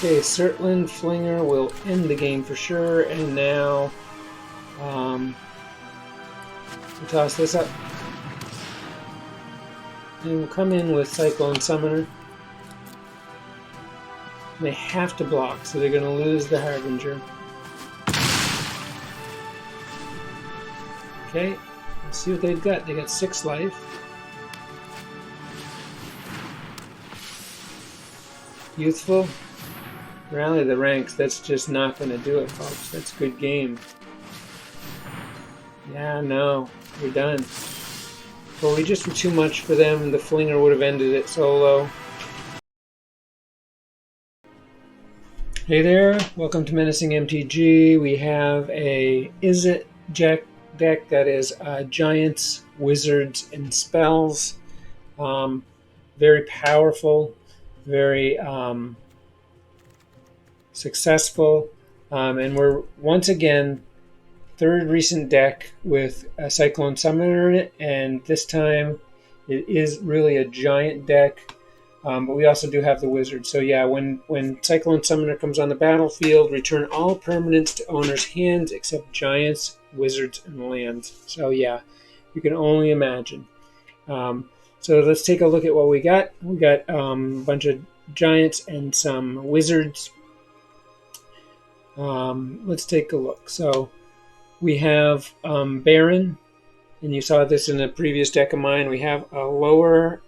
Okay, Surtland Flinger will end the game for sure, and now we'll toss this up. And we'll come in with Cyclone Summoner. They have to block, so they're going to lose the Harbinger. Okay, let's see what they've got. They got 6 life. Youthful. Rally the ranks. That's just not going to do it, folks. That's a good game. Yeah, no. We're done. Well, we just were too much for them. The Flinger would have ended it solo. Hey there. Welcome to Menacing MTG. We have a Izzet deck that is Giants, Wizards, and Spells. Very powerful. Very successful, and we're once again third recent deck with a Cyclone Summoner in it, and this time it is really a giant deck, but we also do have the Wizard. So yeah, when Cyclone Summoner comes on the battlefield, return all permanents to owner's hands except Giants, Wizards, and lands. So yeah, you can only imagine. So let's take a look at what we got. We got a bunch of Giants and some Wizards. Let's take a look. So we have Baron, and you saw this in a previous deck of mine. We have a lower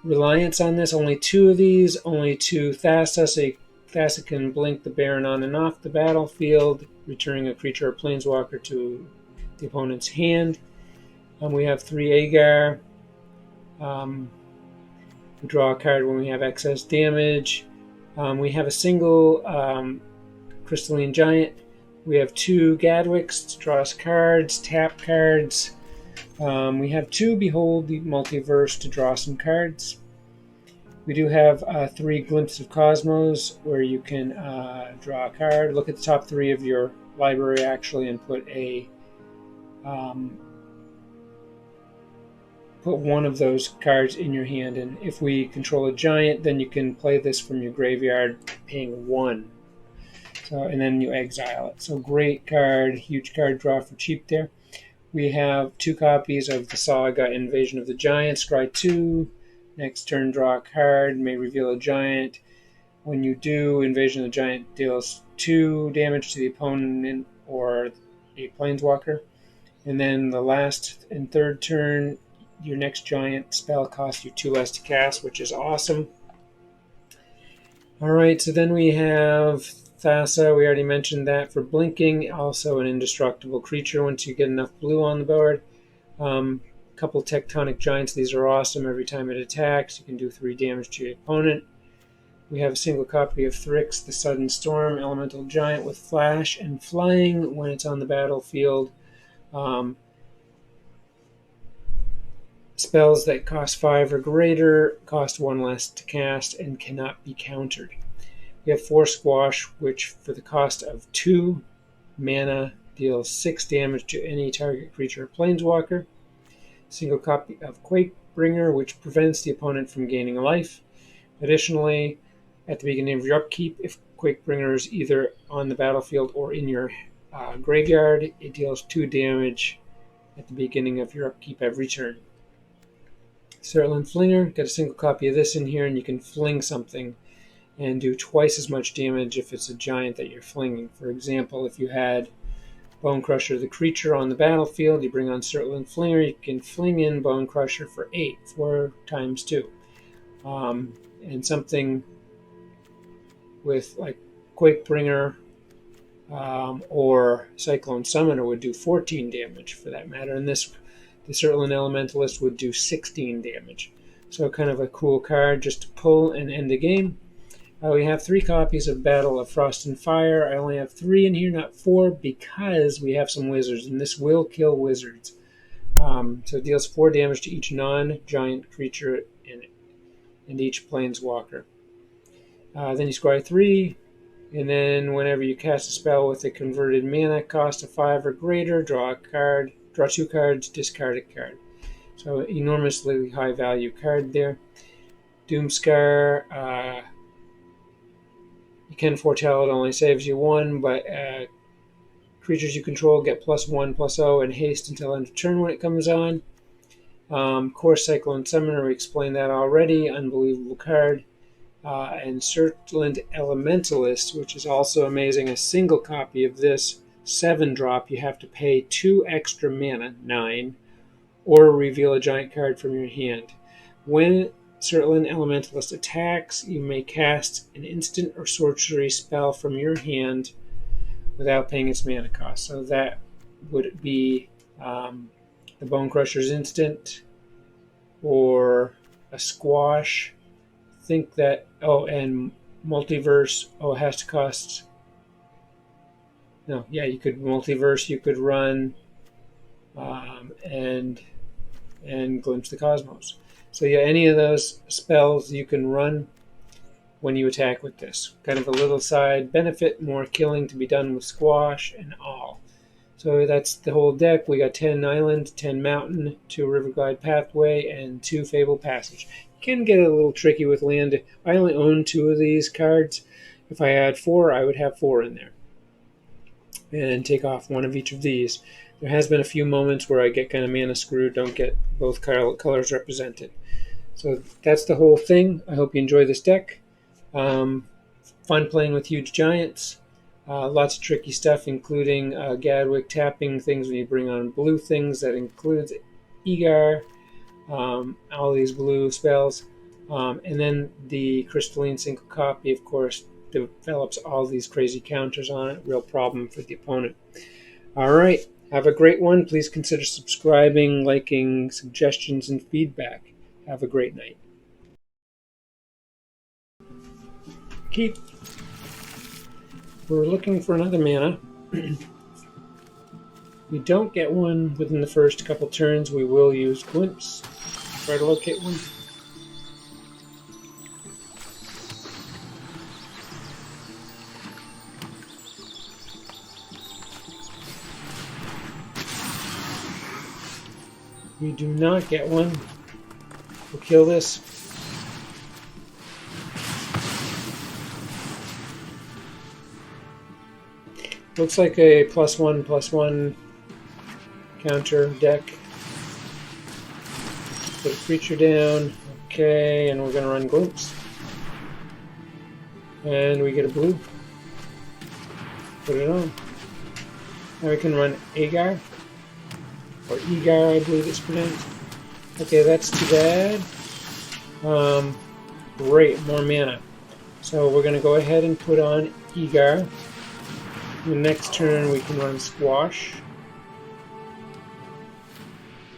reliance on this. Only 2 of these, only 2 Thassa. So Thassa can blink the Baron on and off the battlefield, returning a creature or planeswalker to the opponent's hand. We have 3 Agar. We draw a card when we have excess damage. We have a single Crystalline Giant. We have 2 Gadwicks to draw us cards, tap cards. We have 2 Behold the Multiverse to draw some cards. We do have 3 Glimpse of Cosmos, where you can draw a card. Look at the top 3 of your library, actually, and put one of those cards in your hand, and if we control a giant, then you can play this from your graveyard paying 1. So, and then you exile it. So great card, huge card draw for cheap there. We have 2 copies of the Saga Invasion of the Giants. Scry 2. Next turn, draw a card, may reveal a giant. When you do, Invasion of the Giant deals 2 damage to the opponent or a planeswalker. And then the last and third turn, your next giant spell costs you 2 less to cast, which is awesome. Alright, so then we have Thassa. We already mentioned that for blinking. Also an indestructible creature once you get enough blue on the board. Couple Tectonic Giants. These are awesome. Every time it attacks, you can do 3 damage to your opponent. We have a single copy of Thrix, the Sudden Storm, Elemental Giant with Flash and Flying when it's on the battlefield. Spells that cost 5 or greater cost 1 less to cast and cannot be countered. We have 4 Squash, which for the cost of 2 mana deals 6 damage to any target creature or planeswalker. Single copy of Quakebringer, which prevents the opponent from gaining a life. Additionally, at the beginning of your upkeep, if Quakebringer is either on the battlefield or in your graveyard, it deals 2 damage at the beginning of your upkeep every turn. Surtland Flinger, got a single copy of this in here, and you can fling something and do twice as much damage if it's a giant that you're flinging. For example, if you had Bone Crusher the creature on the battlefield, you bring on Surtland Flinger, you can fling in Bone Crusher for 8, 4 times 2. And something with like Quakebringer or Cyclone Summoner would do 14 damage for that matter, and the Surtland Elementalist would do 16 damage. So kind of a cool card just to pull and end the game. We have 3 copies of Battle of Frost and Fire. I only have 3 in here, not 4, because we have some Wizards, and this will kill Wizards. So it deals 4 damage to each non-giant creature in it, and each planeswalker. Then you scry 3, and then whenever you cast a spell with a converted mana cost of 5 or greater, draw a card. Draw 2 cards, discard a card. So enormously high value card there. Doomskar, You can foretell it only saves you 1, but creatures you control get +1/+0 and haste until end of turn when it comes on. Core Cyclone Summoner, we explained that already. Unbelievable card. And Surtland Elementalist, which is also amazing. A single copy of this 7-drop, you have to pay 2 extra mana, 9, or reveal a giant card from your hand. When Surtland Elementalist attacks, you may cast an instant or sorcery spell from your hand without paying its mana cost. So that would be the Bone Crusher's instant or a squash. Think that, and multiverse, it has to cost, no, yeah, you could multiverse, you could run, and Glimpse the Cosmos. So yeah, any of those spells you can run when you attack with this. Kind of a little side benefit, more killing to be done with squash and all. So that's the whole deck. We got 10 Island, 10 Mountain, 2 Riverglide Pathway, and 2 Fable Passage. You can get a little tricky with land. I only own 2 of these cards. If I had 4, I would have 4 in there. And take off 1 of each of these. There has been a few moments where I get kind of mana screwed, don't get both colors represented. So that's the whole thing. I hope you enjoy this deck. Fun playing with huge giants. Lots of tricky stuff, including Gadwick tapping things when you bring on blue things. That includes Egar, all these blue spells. And then the Crystalline single copy, of course, develops all these crazy counters on it. Real problem for the opponent. All right. Have a great one. Please consider subscribing, liking, suggestions, and feedback. Have a great night. Keep. We're looking for another mana. We don't get one within the first couple turns. We will use Glimpse. Try to locate one. We do not get one. We'll kill this. Looks like a +1/+1 counter deck. Put a creature down. Okay, and we're going to run Glimpse. And we get a blue. Put it on. Now we can run Agar. Or Egar, I believe it's pronounced. Okay, that's too bad. Great, more mana. So we're going to go ahead and put on Egar. The next turn we can run Squash.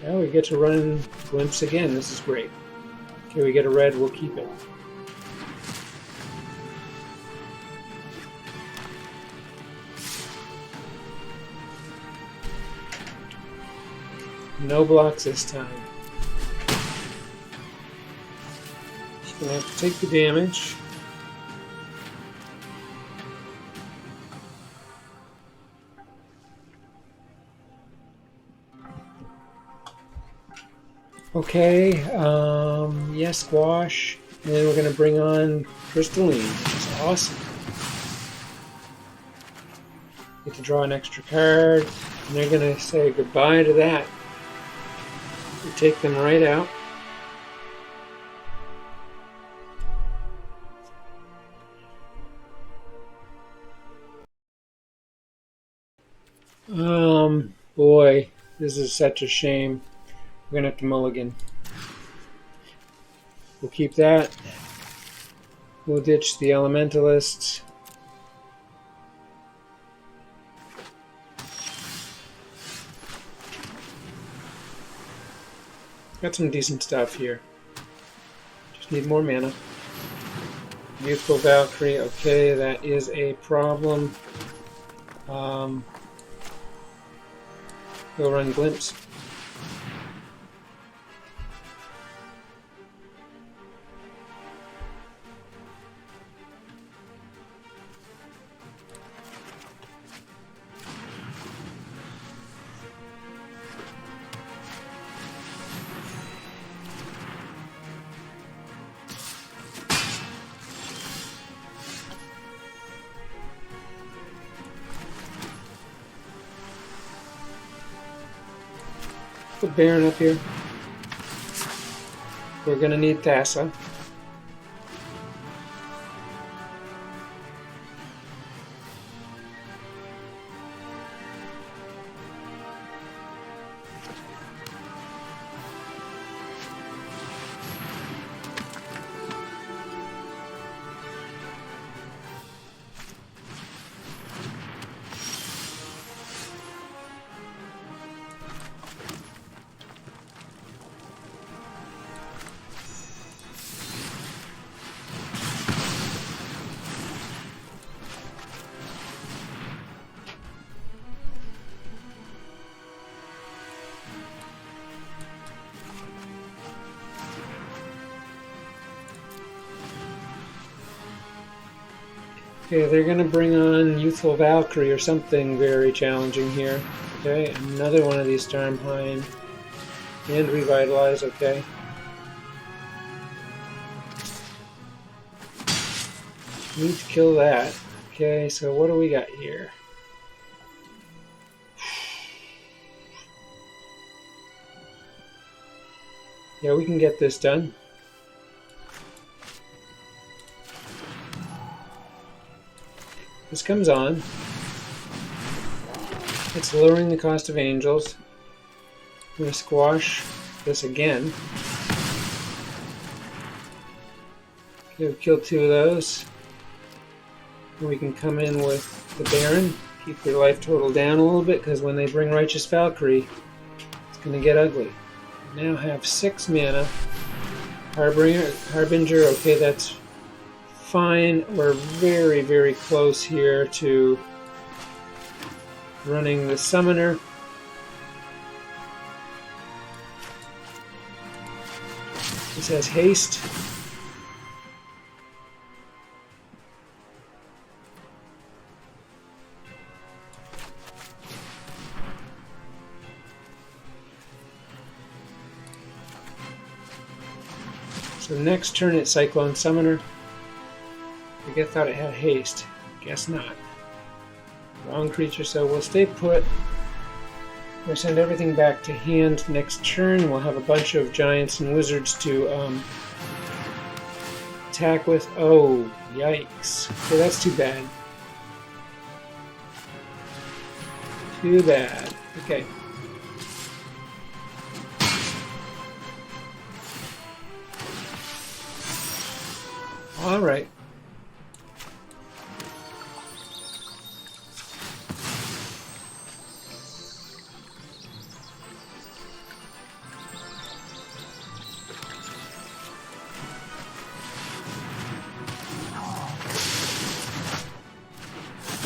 Now we get to run Glimpse again. This is great. Okay, we get a red, we'll keep it. No blocks this time. Just gonna have to take the damage. Okay, yeah, Squash. And then we're going to bring on Crystalline, which is awesome. Get to draw an extra card, and they're going to say goodbye to that. We take them right out. Boy, this is such a shame. We're going to have to mulligan. We'll keep that. We'll ditch the Elementalist. Got some decent stuff here. Just need more mana. Youthful Valkyrie. Okay, that is a problem. We'll run Glimpse. Put Baron up here. We're going to need Thassa. Okay, they're going to bring on Youthful Valkyrie or something very challenging here. Okay, another one of these Starmheim. And Revitalize, okay. Need to kill that. Okay, so what do we got here? Yeah, we can get this done. This comes on. It's lowering the cost of angels. I'm going to squash this again. Okay, we've killed two of those. And we can come in with the Baron. Keep their life total down a little bit, because when they bring Righteous Valkyrie, it's going to get ugly. We now have 6 mana. Harbinger, okay, that's fine. We're very, very close here to running the Summoner. This has haste. So next turn it's Cyclone Summoner. I thought it had haste. Guess not. Wrong creature, so we'll stay put. We'll send everything back to hand next turn. We'll have a bunch of giants and wizards to attack with. Oh, yikes. So that's too bad. Too bad. Okay. All right.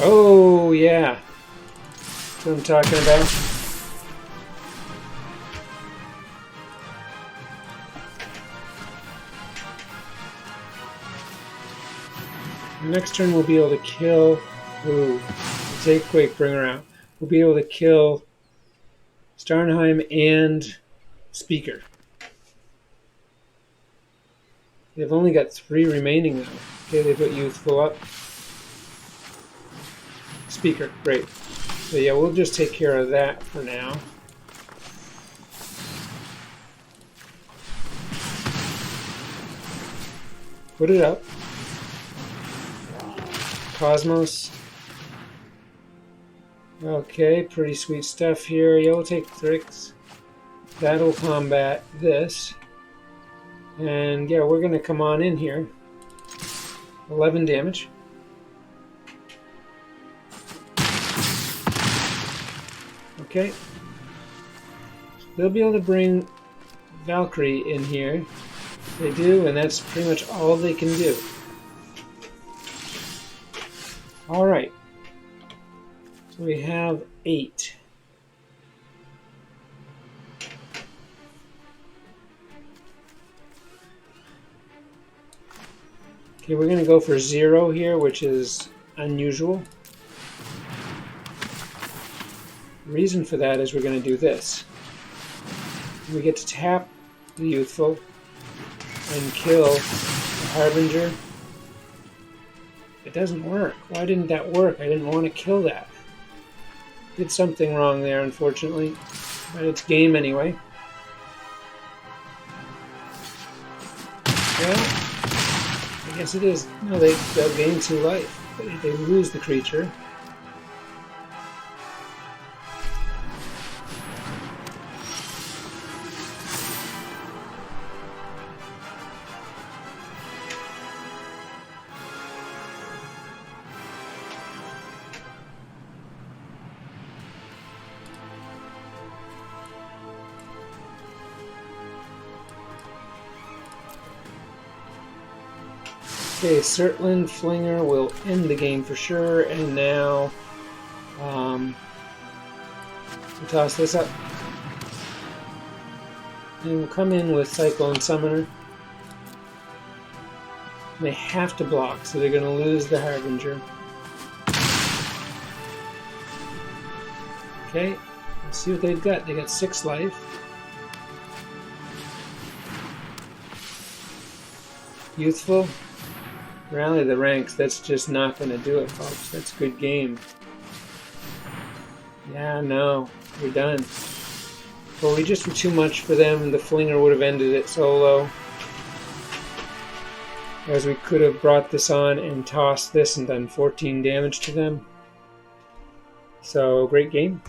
Oh, yeah. That's what I'm talking about. Next turn we'll be able to kill... Ooh. Take Quake, bring her out. We'll be able to kill Starnheim and Speaker. They've only got 3 remaining though. Okay, they put Youthful up. Speaker, great. So yeah, we'll just take care of that for now. Put it up. Cosmos. Okay, pretty sweet stuff here. Yeah, we'll take Thrix. That'll combat this. And yeah, we're going to come on in here. 11 damage. Okay. They'll be able to bring Valkyrie in here. They do, and that's pretty much all they can do. Alright. So we have 8. Okay, we're going to go for 0 here, which is unusual. The reason for that is we're going to do this. We get to tap the Youthful and kill the Harbinger. It doesn't work. Why didn't that work? I didn't want to kill that. Did something wrong there, unfortunately. But it's game anyway. Well, I guess it is. No, they'll gain 2 life. They lose the creature. Okay, Surtland Flinger will end the game for sure, and now we toss this up. And we'll come in with Cyclone Summoner. They have to block, so they're going to lose the Harbinger. Okay, let's see what they've got. They got 6 life. Youthful. Rally the ranks. That's just not going to do it, folks. That's a good game. Yeah, no. We're done. Well, we just were too much for them. The Flinger would have ended it solo. As we could have brought this on and tossed this and done 14 damage to them. So, great game.